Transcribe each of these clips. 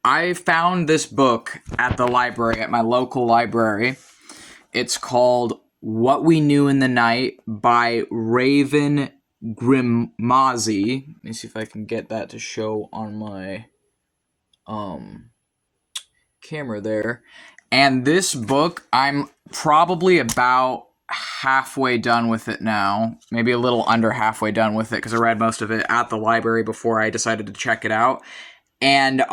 I found this book at the library, at my local library. It's called What We Knew in the Night by Raven Grimazzi. Let me see if I can get that to show on my camera there. And this book, I'm probably about halfway done with it now. Maybe a little under halfway done with it because I read most of it at the library before I decided to check it out. And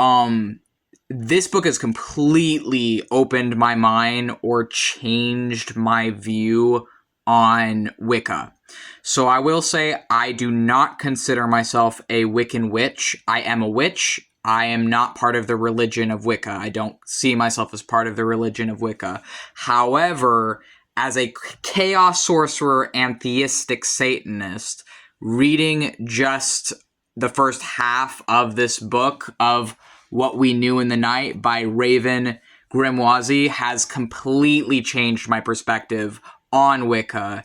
this book has completely opened my mind or changed my view on Wicca. So I will say I do not consider myself a Wiccan witch. I am a witch. I am not part of the religion of Wicca. I don't see myself as part of the religion of Wicca. However, as a chaos sorcerer and theistic Satanist, reading just the first half of this book of What We Knew in the Night by Raven Grimazzi has completely changed my perspective on Wicca.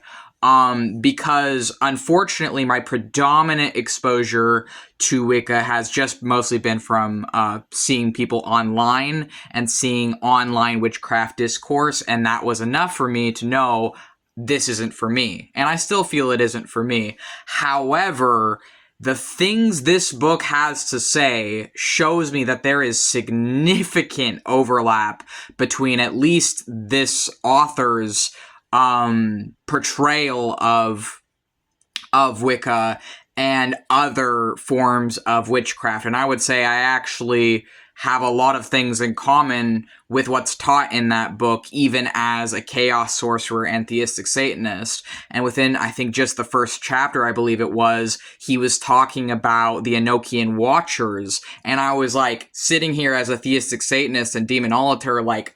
Because unfortunately my predominant exposure to Wicca has just mostly been from seeing people online and seeing online witchcraft discourse, and that was enough for me to know this isn't for me. And I still feel it isn't for me. However, the things this book has to say shows me that there is significant overlap between at least this author's portrayal of Wicca and other forms of witchcraft. And I would say I actually have a lot of things in common with what's taught in that book, even as a chaos sorcerer and theistic Satanist. And within, I think, just the first chapter, I believe it was, he was talking about the Enochian Watchers. And I was like, sitting here as a theistic Satanist and demonolator, like,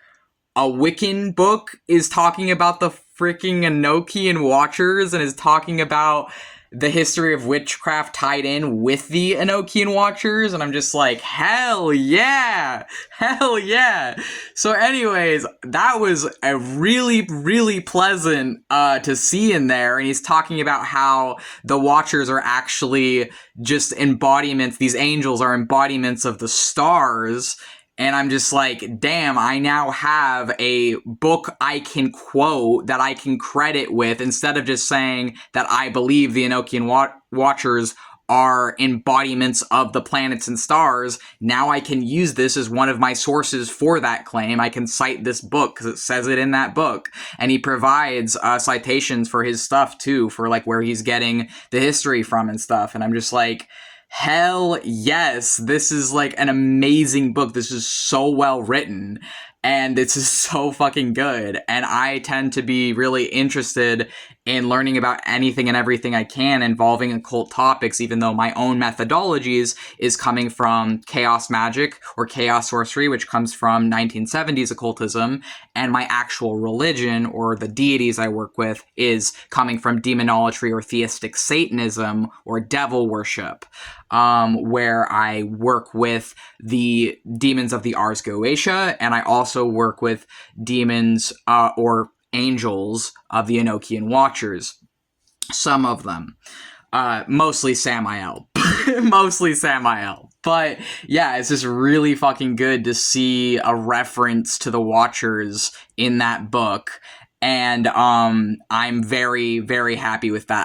a Wiccan book is talking about the freaking Enochian Watchers and is talking about the history of witchcraft tied in with the Enochian Watchers, and I'm just like, hell yeah! Hell yeah! So anyways, that was a really, really pleasant to see in there, and he's talking about how the Watchers are actually just embodiments, these angels are embodiments of the stars. And I'm just like, damn, I now have a book I can quote that I can credit with instead of just saying that I believe the Enochian Watchers are embodiments of the planets and stars. Now I can use this as one of my sources for that claim. I can cite this book because it says it in that book. And he provides citations for his stuff too, for like where he's getting the history from and stuff. And I'm just like, hell yes, this is like an amazing book. This is so well written and it's just so fucking good. And I tend to be really interested in learning about anything and everything I can involving occult topics, even though my own methodologies is coming from chaos magic or chaos sorcery, which comes from 1970s occultism, and my actual religion or the deities I work with is coming from demonolatry or theistic Satanism or devil worship, where I work with the demons of the Ars Goetia, and I also work with demons or angels of the Enochian Watchers. Some of them. Mostly Samael. Mostly Samael. But yeah, it's just really fucking good to see a reference to the Watchers in that book. And I'm very, very happy with that.